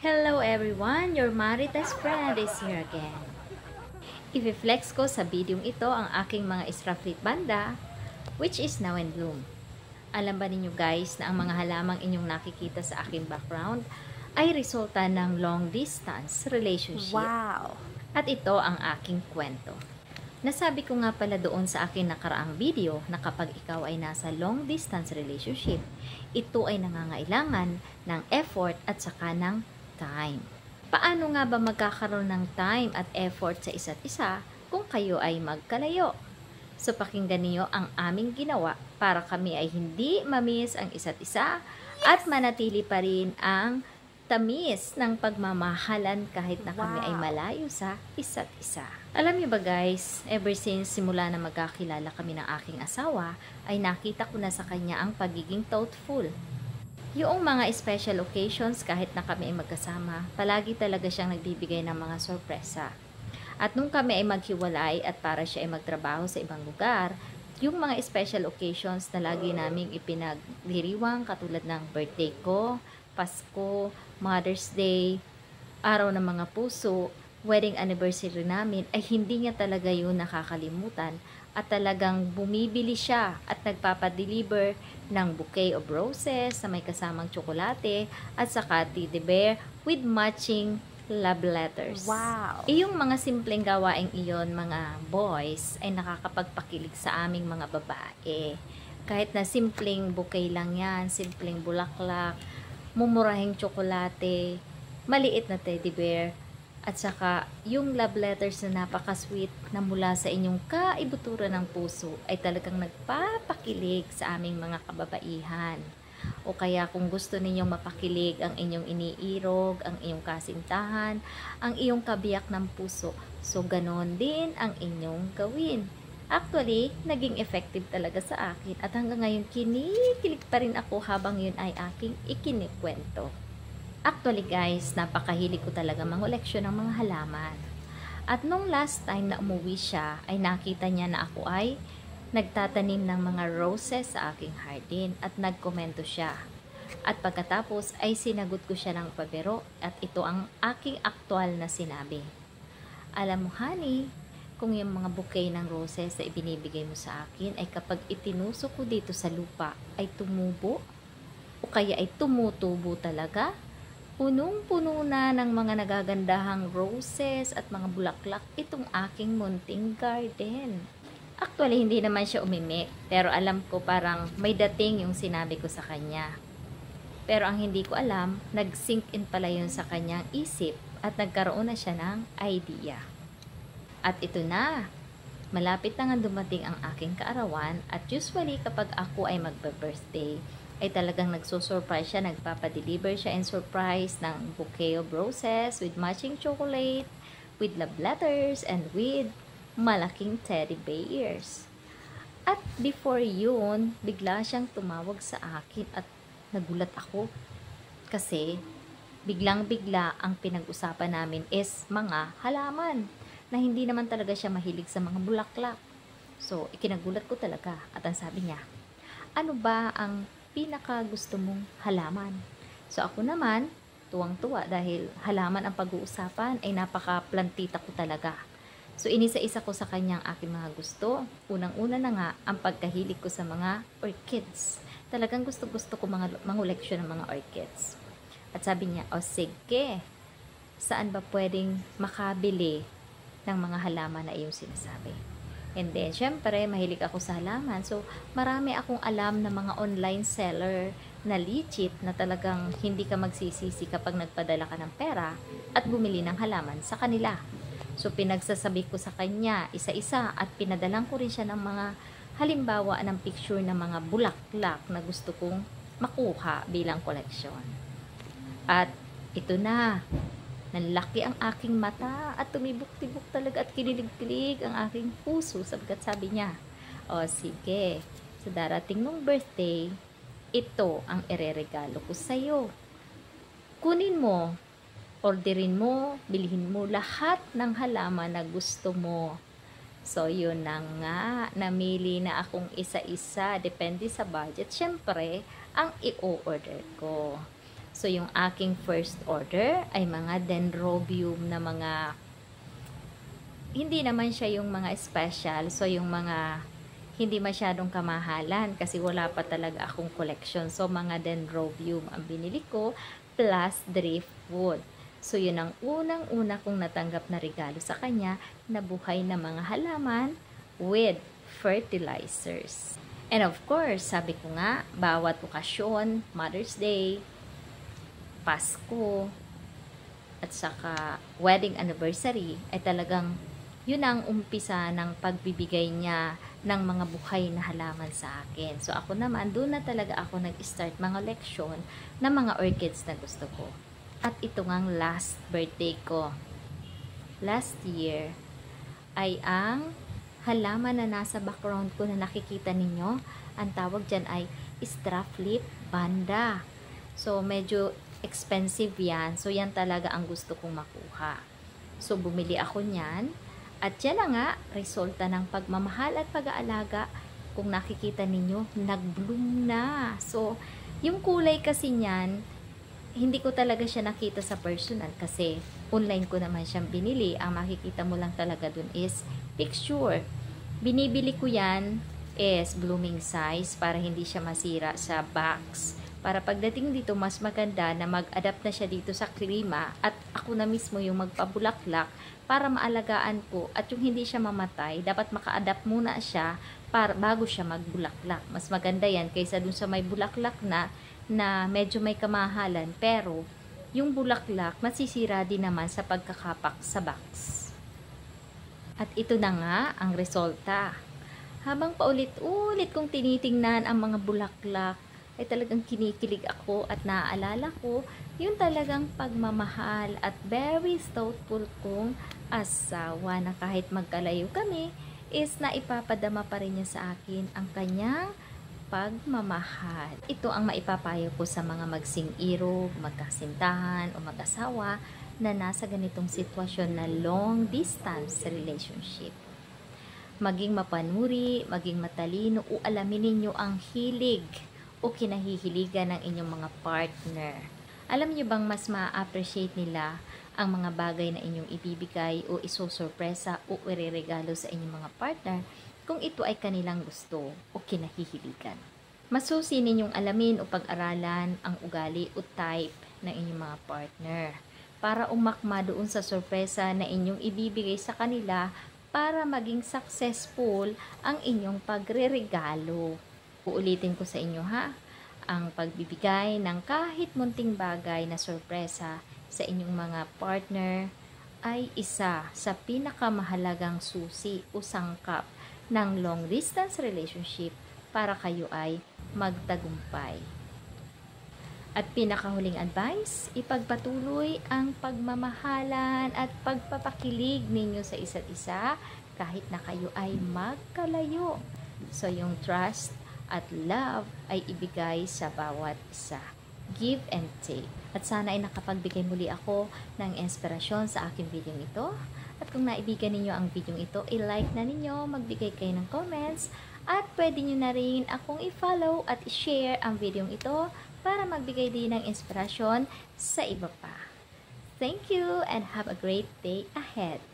Hello everyone, your Marites friend is here again. I-flex ko sa videong ito ang aking mga Israfrit banda, which is now in bloom. Alam ba ninyo guys na ang mga halamang inyong nakikita sa aking background ay resulta ng long distance relationship. Wow! At ito ang aking kwento. Nasabi ko nga pala doon sa aking nakaraang video na kapag ikaw ay nasa long distance relationship, ito ay nangangailangan ng effort at saka ng time. Paano nga ba magkakaroon ng time at effort sa isa't isa kung kayo ay magkalayo? So pakinggan niyo ang aming ginawa para kami ay hindi mamiss ang isa't isa at manatili pa rin ang tamis ng pagmamahalan kahit na kami ay malayo sa isa't isa. Alam niyo ba guys, ever since simula na magkakilala kami ng aking asawa, ay nakita ko na sa kanya ang pagiging thoughtful. Yung mga special occasions kahit na kami ay magkasama, palagi talaga siyang nagbibigay ng mga sorpresa. At nung kami ay maghiwalay at para siya ay magtrabaho sa ibang lugar, yung mga special occasions na lagi naming ipinagdiriwang katulad ng birthday ko, Pasko, Mother's Day, araw ng mga puso, wedding anniversary namin, ay hindi niya talaga yun nakakalimutan at talagang bumibili siya at nagpapadeliver ng bouquet of roses na may kasamang tsokolate at saka teddy bear with matching love letters. Wow! Yung mga simpleng gawaing iyon, mga boys, ay nakakapagpakilig sa aming mga babae. Kahit na simpleng bouquet lang yan, simpleng bulaklak, mumurahing tsokolate, maliit na teddy bear, at saka yung love letters na napaka-sweet na mula sa inyong kaibuturan ng puso ay talagang nagpapakilig sa aming mga kababaihan. O kaya kung gusto ninyong mapakilig ang inyong iniirog, ang iyong kasintahan, ang iyong kabiyak ng puso, so ganon din ang inyong gawin. Actually, naging effective talaga sa akin at hanggang ngayon kinikilig pa rin ako habang yun ay aking ikinikwento. Actually guys, napakahilig ko talaga mangoleksyon ng mga halaman. At nung last time na umuwi siya, ay nakita niya na ako ay nagtatanim ng mga roses sa aking hardin at nagkomento siya. At pagkatapos ay sinagot ko siya ng pabiro at ito ang aking aktual na sinabi. Alam mo honey, kung yung mga bouquet ng roses na ibinibigay mo sa akin ay kapag itinusok ko dito sa lupa ay tumubo o kaya ay tumutubo talaga, punong-puno na ng mga nagagandahang roses at mga bulaklak itong aking munting garden. Actually, hindi naman siya umimik, pero alam ko parang may dating yung sinabi ko sa kanya. Pero ang hindi ko alam, nag-sink in pala yun sa kanyang isip at nagkaroon na siya ng idea. At ito na, malapit na nga dumating ang aking kaarawan at usually kapag ako ay magbe-birthday, ay talagang nagsusurprise siya, nagpapadeliver siya and surprise ng bouquet of roses with matching chocolate, with love letters, and with malaking teddy bears. At before yun, bigla siyang tumawag sa akin at nagulat ako. Kasi biglang-bigla ang pinag-usapan namin is mga halaman na hindi naman talaga siya mahilig sa mga bulaklak. So, ikinagulat ko talaga at ang sabi niya, ano ba ang pinaka gusto mong halaman? So ako naman, tuwang-tuwa dahil halaman ang pag-uusapan ay napaka-plantita ko talaga. So inisa-isa ko sa kanyang aking mga gusto. Unang-una na nga ang pagkahilig ko sa mga orchids. Talagang gusto-gusto ko mangoleksyon ng mga orchids. At sabi niya, o sige, saan ba pwedeng makabili ng mga halaman na iyong sinasabi? And then, syempre, mahilig ako sa halaman. So, marami akong alam na mga online seller na legit na talagang hindi ka magsisisi kapag nagpadala ka ng pera at bumili ng halaman sa kanila. So, pinagsasabi ko sa kanya isa-isa at pinadalang ko rin siya ng mga halimbawa ng picture ng mga bulaklak na gusto kong makuha bilang koleksyon. At ito na. Nanlaki ang aking mata at tumibok-tibok talaga at kinilig-kilig ang aking puso sapagkat sabi niya, o sige, sa darating mong birthday, ito ang ireregalo ko sa'yo. Kunin mo, orderin mo, bilhin mo lahat ng halaman na gusto mo. So, yun na nga, namili na akong isa-isa, depende sa budget. Siyempre, ang i-order ko. So, yung aking first order ay mga dendrobium na mga, hindi naman siya yung mga special. So, yung mga hindi masyadong kamahalan kasi wala pa talaga akong collection. So, mga dendrobium ang binili ko plus driftwood. So, yun ang unang-una kong natanggap na regalo sa kanya na buhay na mga halaman with fertilizers. And of course, sabi ko nga, bawat okasyon, Mother's Day, Pasko, at saka wedding anniversary, ay talagang yun ang umpisa ng pagbibigay niya ng mga buhay na halaman sa akin. So ako naman, doon na talaga ako nag-start mga leksyon ng mga orchids na gusto ko. At ito ngang last birthday ko. Last year, ay ang halaman na nasa background ko na nakikita ninyo, ang tawag dyan ay Strophlip banda. So medyo expensive yan. So yan talaga ang gusto kong makuha. So bumili ako niyan. At yan na nga, resulta ng pagmamahal at pag-aalaga. Kung nakikita ninyo, nag-bloom na. So, yung kulay kasi niyan, hindi ko talaga siya nakita sa personal kasi online ko naman siyang binili. Ang makikita mo lang talaga dun is picture. Binibili ko yan is blooming size para hindi siya masira sa box. Para pagdating dito, mas maganda na mag-adapt na siya dito sa klima at ako na mismo yung magpabulaklak para maalagaan ko at yung hindi siya mamatay, dapat maka-adapt muna siya para bago siya magbulaklak. Mas maganda yan kaysa dun sa may bulaklak na medyo may kamahalan pero yung bulaklak masisira din naman sa pagkakapak sa box. At ito na nga ang resulta. Habang paulit-ulit kong tinitingnan ang mga bulaklak, ay talagang kinikilig ako at naaalala ko yung talagang pagmamahal at very thoughtful kong asawa na kahit magkalayo kami is naipapadama pa rin niya sa akin ang kanyang pagmamahal. Ito ang maipapayo ko sa mga magsing-irog, magkasintahan o mag-asawa na nasa ganitong sitwasyon na long distance relationship. Maging mapanuri, maging matalino o alamin ninyo ang hilig o kinahihiligan ng inyong mga partner. Alam niyo bang mas ma-appreciate nila ang mga bagay na inyong ibibigay o isosorpresa o ireregalo sa inyong mga partner kung ito ay kanilang gusto o kinahihiligan. Masusi ninyong alamin o pag-aralan ang ugali o type ng inyong mga partner para umakma doon sa sorpresa na inyong ibibigay sa kanila para maging successful ang inyong pagreregalo. Uulitin ko sa inyo ha, ang pagbibigay ng kahit munting bagay na sorpresa sa inyong mga partner ay isa sa pinakamahalagang susi o sangkap ng long distance relationship para kayo ay magtagumpay. At pinakahuling advice, ipagpatuloy ang pagmamahalan at pagpapakilig ninyo sa isa't isa kahit na kayo ay magkalayo. So yung trust at love ay ibigay sa bawat isa. Give and take. At sana ay nakapagbigay muli ako ng inspirasyon sa aking video ito. At kung naibigan ninyo ang video ito, i-like na ninyo, magbigay kayo ng comments, at pwede nyo na rin akong i-follow at i-share ang video ito para magbigay din ng inspirasyon sa iba pa. Thank you and have a great day ahead.